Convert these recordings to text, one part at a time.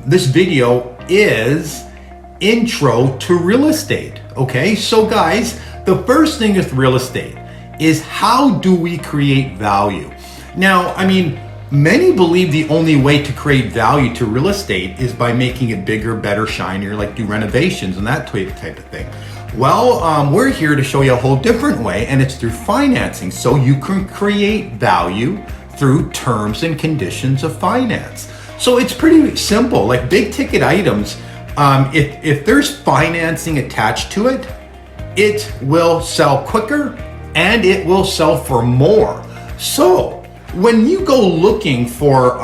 this video is intro to real estate. Okay, so guys, the first thing with real estate is how do we create value? Now, I mean, many believe the only way to create value to real estate is by making it bigger, better, shinier, like do renovations and that type of thing. Well, we're here to show you a whole different way, and it's through financing. So you can create value through terms and conditions of finance. So it's pretty simple, like big ticket items. If there's financing attached to it, it will sell quicker and it will sell for more. So when you go looking for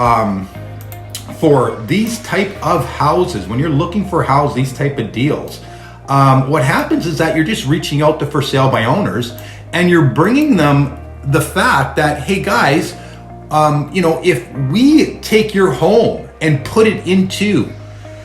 these type of houses, when you're looking for these type of deals, what happens is that you're just reaching out to for sale by owners, and you're bringing them the fact that, hey guys, if we take your home and put it into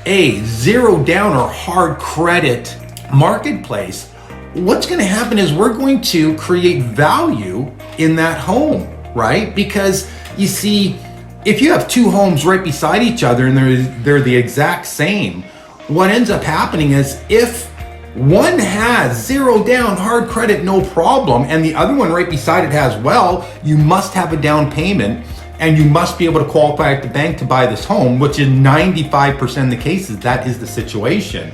a zero down or hard credit marketplace, what's going to happen is we're going to create value in that home, right? Because you see, if you have two homes right beside each other and they're the exact same, what ends up happening is if one has zero down, hard credit, no problem, and the other one right beside it has, well, you must have a down payment and you must be able to qualify at the bank to buy this home, which in 95% of the cases, that is the situation.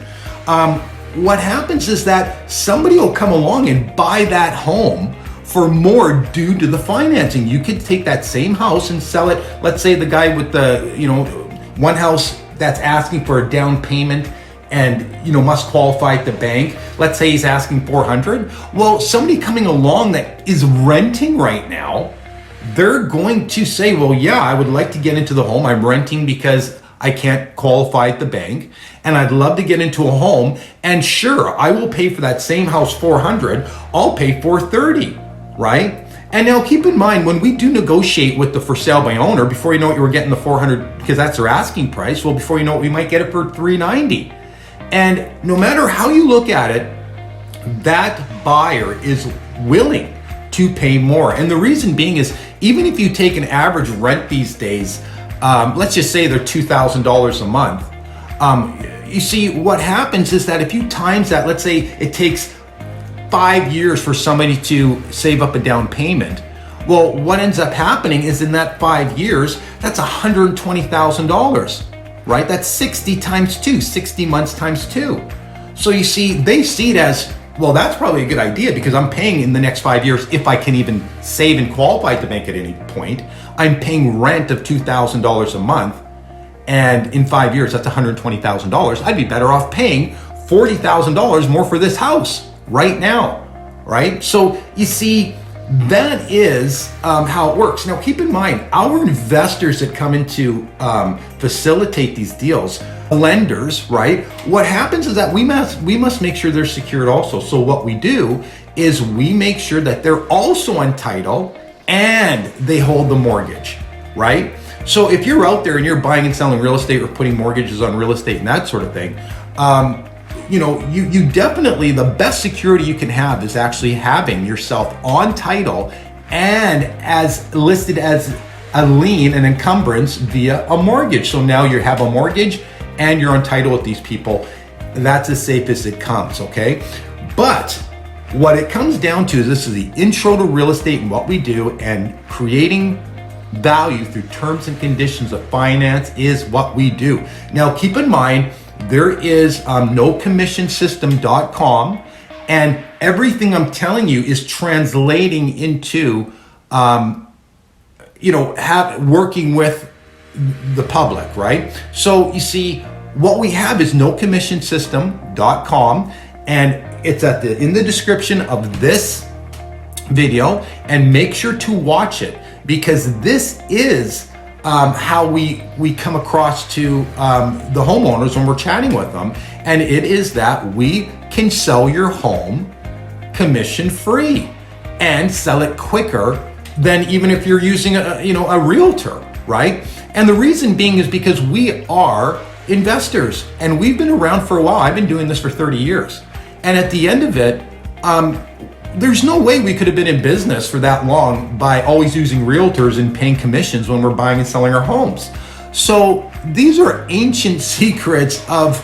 What happens is that somebody will come along and buy that home for more due to the financing. You could take that same house and sell it. Let's say the guy with the, one house that's asking for a down payment and must qualify at the bank. Let's say he's asking $400. Well, somebody coming along that is renting right now, they're going to say, well, yeah, I would like to get into the home. I'm renting because I can't qualify at the bank, and I'd love to get into a home. And sure, I will pay for that same house $400. I'll pay $430, right? And now keep in mind, when we do negotiate with the for sale by owner, before you know it, we're getting the $400 because that's their asking price. Well, before you know it, we might get it for $390. And no matter how you look at it, that buyer is willing to pay more. And the reason being is, even if you take an average rent these days, let's just say they're $2,000 a month. You see, what happens is that if you times that, let's say it takes 5 years for somebody to save up a down payment. Well, what ends up happening is in that 5 years, that's $120,000. Right? That's 60 times 2, 60 months times 2. So you see, they see it as, well, that's probably a good idea because I'm paying in the next 5 years, if I can even save and qualify at the bank at any point, I'm paying rent of $2,000 a month. And in 5 years, that's $120,000. I'd be better off paying $40,000 more for this house right now, right? So you see, that is how it works. Now, keep in mind, our investors that come in to facilitate these deals, lenders, right? What happens is that we must make sure they're secured also. So what we do is we make sure that they're also on title and they hold the mortgage, right? So if you're out there and you're buying and selling real estate or putting mortgages on real estate and that sort of thing, you definitely, the best security you can have is actually having yourself on title and as listed as a lien, an encumbrance via a mortgage. So now you have a mortgage and you're on title with these people. That's as safe as it comes, okay? But what it comes down to is this is the intro to real estate and what we do, and creating value through terms and conditions of finance is what we do. Now, keep in mind, there is nocommissionsystem.com, and everything I'm telling you is translating into, working with the public, right? So you see, what we have is nocommissionsystem.com, and it's in the description of this video, and make sure to watch it because this is how we come across to the homeowners when we're chatting with them, and it is that we can sell your home commission free and sell it quicker than even if you're using a realtor, right? And the reason being is because we are investors and we've been around for a while. I've been doing this for 30 years, and at the end of it, there's no way we could have been in business for that long by always using realtors and paying commissions when we're buying and selling our homes. So these are ancient secrets of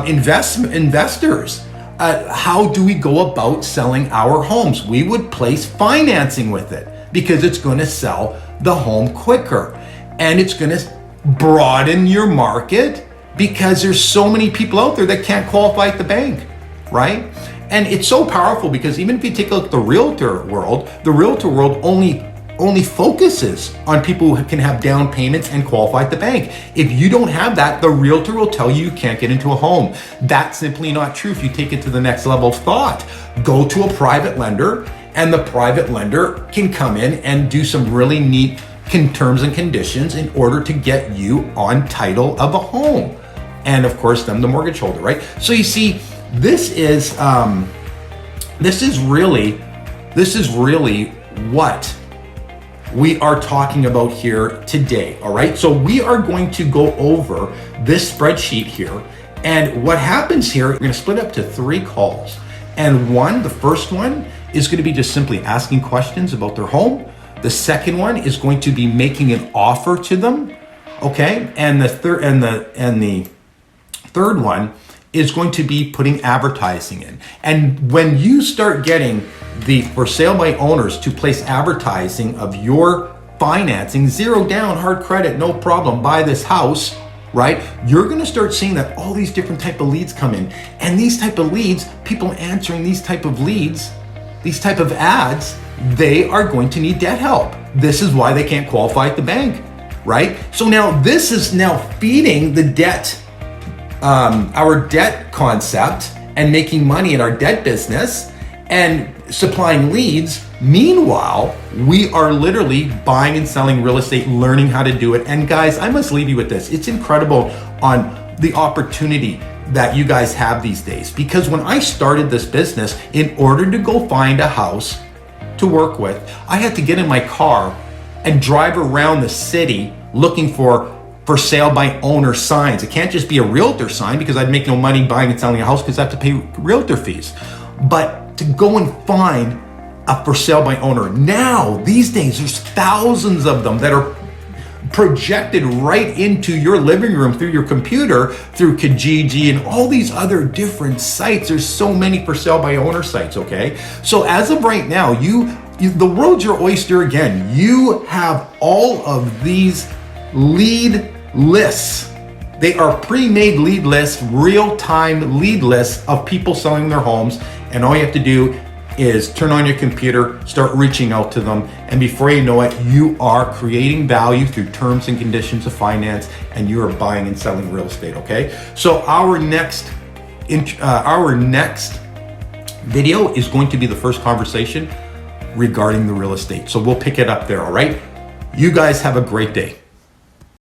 investors. How do we go about selling our homes? We would place financing with it because it's going to sell the home quicker, and it's going to broaden your market because there's so many people out there that can't qualify at the bank, right? And it's so powerful because even if you take a look at the realtor world only focuses on people who can have down payments and qualify at the bank. If you don't have that, the realtor will tell you you can't get into a home. That's simply not true. If you take it to the next level of thought, go to a private lender, and the private lender can come in and do some really neat terms and conditions in order to get you on title of a home. And of course, them the mortgage holder, right? So you see, this is really what we are talking about here today, all right? So we are going to go over this spreadsheet here, and what happens here, we're gonna split up to 3 calls. And the first one is gonna be just simply asking questions about their home. The second one is going to be making an offer to them, okay? And the third one is going to be putting advertising in. And when you start getting the for sale by owners to place advertising of your financing, 0 down, hard credit, no problem, buy this house, right? You're gonna start seeing that all these different type of leads come in. And these type of leads, people answering these type of leads, these type of ads, they are going to need debt help. This is why they can't qualify at the bank, right? So now this is now feeding the debt, our debt concept, and making money in our debt business and supplying leads. Meanwhile, we are literally buying and selling real estate, learning how to do it. And guys, I must leave you with this. It's incredible on the opportunity that you guys have these days. Because when I started this business, in order to go find a house to work with, I had to get in my car and drive around the city looking for sale by owner signs. It can't just be a realtor sign because I'd make no money buying and selling a house because I have to pay realtor fees. But to go and find a for sale by owner, now these days there's thousands of them that are projected right into your living room through your computer, through Kijiji and all these other different sites. There's so many for sale by owner sites, okay? So as of right now, the world's your oyster again. You have all of these lead lists. They are pre-made lead lists, real-time lead lists of people selling their homes, and all you have to do is turn on your computer, start reaching out to them, and before you know it, you are creating value through terms and conditions of finance, and you are buying and selling real estate, okay? So our next video is going to be the first conversation regarding the real estate. So we'll pick it up there, all right? You guys have a great day.